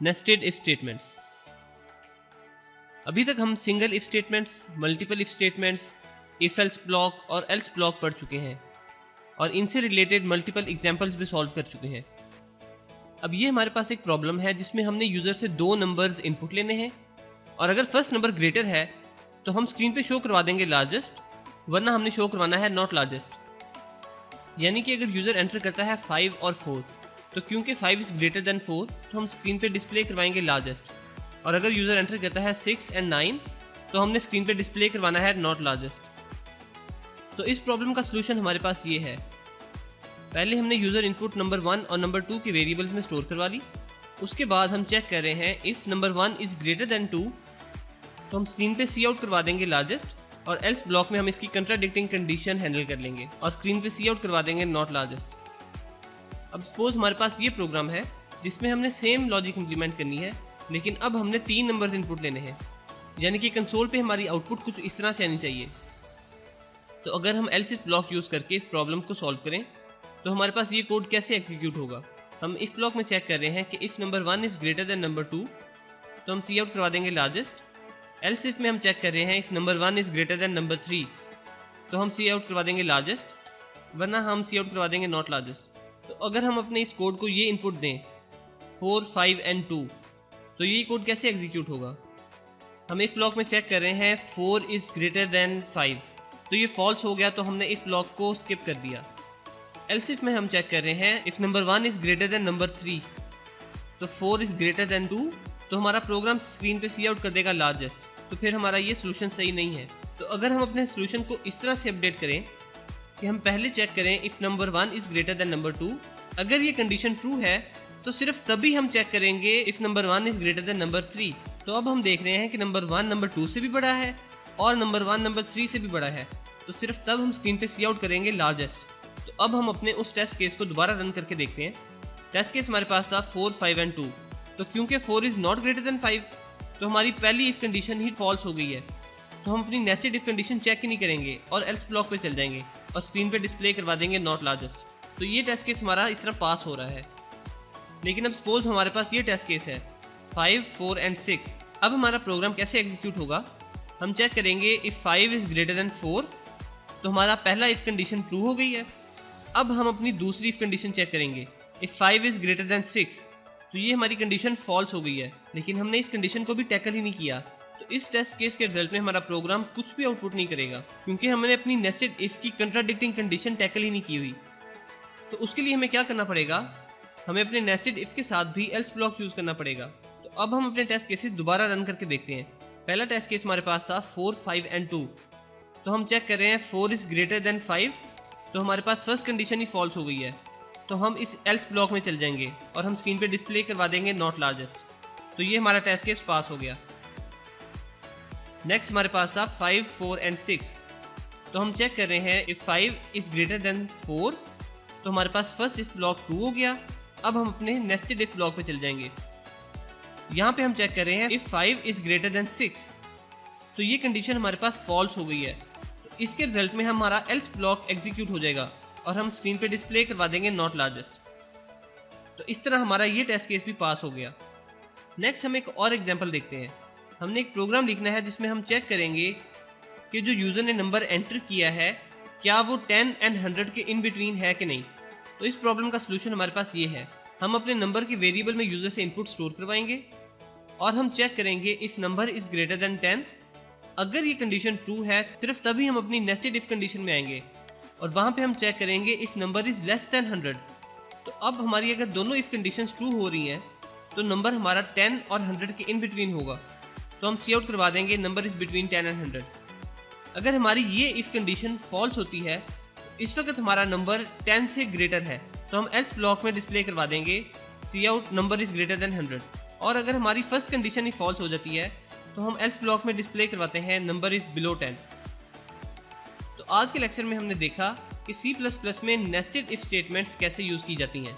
Nested if statements. अभी तक हम single if statements, multiple if statements, if else block और एल्स ब्लॉक पढ़ चुके हैं और इनसे रिलेटेड मल्टीपल एग्जांपल्स भी सॉल्व कर चुके हैं। अब ये हमारे पास एक प्रॉब्लम है जिसमें हमने यूज़र से दो नंबर्स इनपुट लेने हैं और अगर फर्स्ट नंबर ग्रेटर है तो हम स्क्रीन पे शो करवा देंगे लार्जेस्ट, वरना हमने शो करवाना है नॉट लार्जेस्ट। यानी कि अगर यूज़र एंटर करता है 5 और 4 तो क्योंकि 5 इज़ ग्रेटर देन 4 तो हम स्क्रीन पे डिस्प्ले करवाएंगे लार्जेस्ट, और अगर यूज़र एंटर करता है 6 एंड 9 तो हमने स्क्रीन पे डिस्प्ले करवाना है नॉट लार्जेस्ट। तो इस प्रॉब्लम का सलूशन हमारे पास ये है। पहले हमने यूज़र इनपुट नंबर 1 और नंबर 2 के वेरिएबल्स में स्टोर करवा ली। उसके बाद हम चेक कर रहे हैं if number 1 is greater then 2 तो हम स्क्रीन पे सी आउट करवा देंगे लार्जेस्ट, और एल्स ब्लॉक में हम इसकी कंट्राडिक्टिंग कंडीशन हैंडल कर लेंगे और स्क्रीन पे सी आउट करवा देंगे नॉट लार्जेस्ट। अब सपोज हमारे पास ये प्रोग्राम है जिसमें हमने सेम लॉजिक इंप्लीमेंट करनी है, लेकिन अब हमने 3 नंबर्स इनपुट लेने हैं, यानी कि कंसोल पे हमारी आउटपुट कुछ इस तरह से आनी चाहिए। तो अगर हम एल्स इफ ब्लॉक यूज़ करके इस प्रॉब्लम को सॉल्व करें तो हमारे पास ये कोड कैसे एग्जीक्यूट होगा। हम इफ ब्लॉक में चेक कर रहे हैं कि if number 1 is greater then number 2 तो हम सी आउट करवा देंगे लार्जेस्ट। एल्स इफ में हम चेक कर रहे हैं if number 1 is greater then number 3 तो हम सी आउट करवा देंगे लार्जेस्ट, वरना हम सी आउट करवा देंगे नॉट लार्जेस्ट। तो अगर हम अपने इस कोड को ये इनपुट दें 4, 5 एंड 2 तो ये कोड कैसे एग्जीक्यूट होगा। हम इफ ब्लॉक में चेक कर रहे हैं 4 इज़ ग्रेटर देन 5 तो ये फॉल्स हो गया, तो हमने इफ ब्लॉक को स्किप कर दिया। एल्स इफ में हम चेक कर रहे हैं if number 1 is greater then number 3 तो 4 इज़ ग्रेटर देन 2 तो हमारा प्रोग्राम स्क्रीन पे सी आउट कर देगा लार्जेस्ट, तो फिर हमारा ये सोल्यूशन सही नहीं है। तो अगर हम अपने सोल्यूशन को इस तरह से अपडेट करें कि हम पहले चेक करें if number 1 is greater then number 2, अगर ये कंडीशन ट्रू है तो सिर्फ तभी हम चेक करेंगे if number 1 is greater then number 3। तो अब हम देख रहे हैं कि नंबर 1 नंबर 2 से भी बड़ा है और नंबर 1 नंबर 3 से भी बड़ा है, तो सिर्फ तब हम स्क्रीन पे सी आउट करेंगे लार्जेस्ट। तो अब हम अपने उस टेस्ट केस को दोबारा रन करके देखते हैं। टेस्ट केस हमारे पास था 4, 5 एंड 2, तो क्योंकि 4 इज़ नॉट ग्रेटर देन 5 तो हमारी पहली इफ़ कंडीशन ही फॉल्स हो गई है। तो हम अपनी नेस्टेड इफ़ कंडीशन चेक ही नहीं करेंगे और एल्स ब्लॉक पे चल जाएंगे और स्क्रीन पे डिस्प्ले करवा देंगे नॉट लार्जेस्ट। तो ये टेस्ट केस हमारा इस तरह पास हो रहा है। लेकिन अब सपोज हमारे पास ये टेस्ट केस है 5, 4 एंड 6। अब हमारा प्रोग्राम कैसे एग्जीक्यूट होगा। हम चेक करेंगे इफ़ 5 इज़ ग्रेटर देन 4 तो हमारा पहला इफ़ कंडीशन ट्रू हो गई है। अब हम अपनी दूसरी इफ़ कंडीशन चेक करेंगे इफ़ 5 इज़ ग्रेटर देन 6 तो ये हमारी कंडीशन फॉल्स हो गई है, लेकिन हमने इस कंडीशन को भी टैकल ही नहीं किया। तो इस टेस्ट केस के रिजल्ट में हमारा प्रोग्राम कुछ भी आउटपुट नहीं करेगा, क्योंकि हमने अपनी नेस्टेड इफ़ की कंट्राडिक्टिंग कंडीशन टैकल ही नहीं की हुई। तो उसके लिए हमें क्या करना पड़ेगा, हमें अपने नेस्टेड इफ़ के साथ भी एल्स ब्लॉक यूज़ करना पड़ेगा। तो अब हम अपने टेस्ट केसेस दोबारा रन करके देखते हैं। पहला टेस्ट केस हमारे पास था 4, 5 एंड 2, तो हम चेक कर रहे हैं 4 इज़ ग्रेटर देन 5 तो हमारे पास फर्स्ट कंडीशन ही फॉल्स हो गई है। तो हम इस एल्स ब्लॉक में चल जाएंगे और हम स्क्रीन पे डिस्प्ले करवा देंगे नॉट लार्जेस्ट। तो ये हमारा टेस्ट केस पास हो गया। नेक्स्ट हमारे पास था 5, 4 एंड 6, तो हम चेक कर रहे हैं इफ़ 5 इज़ ग्रेटर देन 4 तो हमारे पास फर्स्ट इफ ब्लॉक ट्रू हो गया। अब हम अपने नेस्टेड इफ ब्लॉक पे चल जाएंगे। यहाँ पे हम चेक कर रहे हैं इफ़ 5 इज़ ग्रेटर देन 6 तो ये कंडीशन हमारे पास फॉल्स हो गई है। तो इसके रिजल्ट में हमारा एल्स ब्लॉक एग्जीक्यूट हो जाएगा और हम स्क्रीन पे डिस्प्ले करवा देंगे नॉट लार्जेस्ट। तो इस तरह हमारा ये टेस्ट केस भी पास हो गया। नेक्स्ट हम एक और एग्जांपल देखते हैं। हमने एक प्रोग्राम लिखना है जिसमें हम चेक करेंगे कि जो यूज़र ने नंबर एंटर किया है क्या वो 10 एंड 100 के इन बिटवीन है कि नहीं। तो इस प्रॉब्लम का सलूशन हमारे पास ये है। हम अपने नंबर के वेरिएबल में यूज़र से इनपुट स्टोर करवाएंगे और हम चेक करेंगे if number is greater then 10। अगर ये कंडीशन ट्रू है सिर्फ तभी हम अपनी नेस्टेड इफ़ कंडीशन में आएंगे और वहाँ पे हम चेक करेंगे if number is less than 100। तो अब हमारी अगर दोनों इफ़ कंडीशंस ट्रू हो रही हैं तो नंबर हमारा 10 और 100 के इन बिटवीन होगा, तो हम सी आउट करवा देंगे नंबर इज़ बिटवीन 10 एंड 100। अगर हमारी ये इफ़ कंडीशन फॉल्स होती है तो इस वक्त हमारा नंबर 10 से ग्रेटर है, तो हम एल्स ब्लॉक में डिस्प्ले करवा देंगे cout number is greater than 100। और अगर हमारी फर्स्ट कंडीशन ही फॉल्स हो जाती है तो हम एल्स ब्लॉक में डिस्प्ले करवाते हैं नंबर इज़ बिलो 10। तो आज के लेक्चर में हमने देखा कि C++ में नेस्टेड इफ स्टेटमेंट्स कैसे यूज़ की जाती हैं।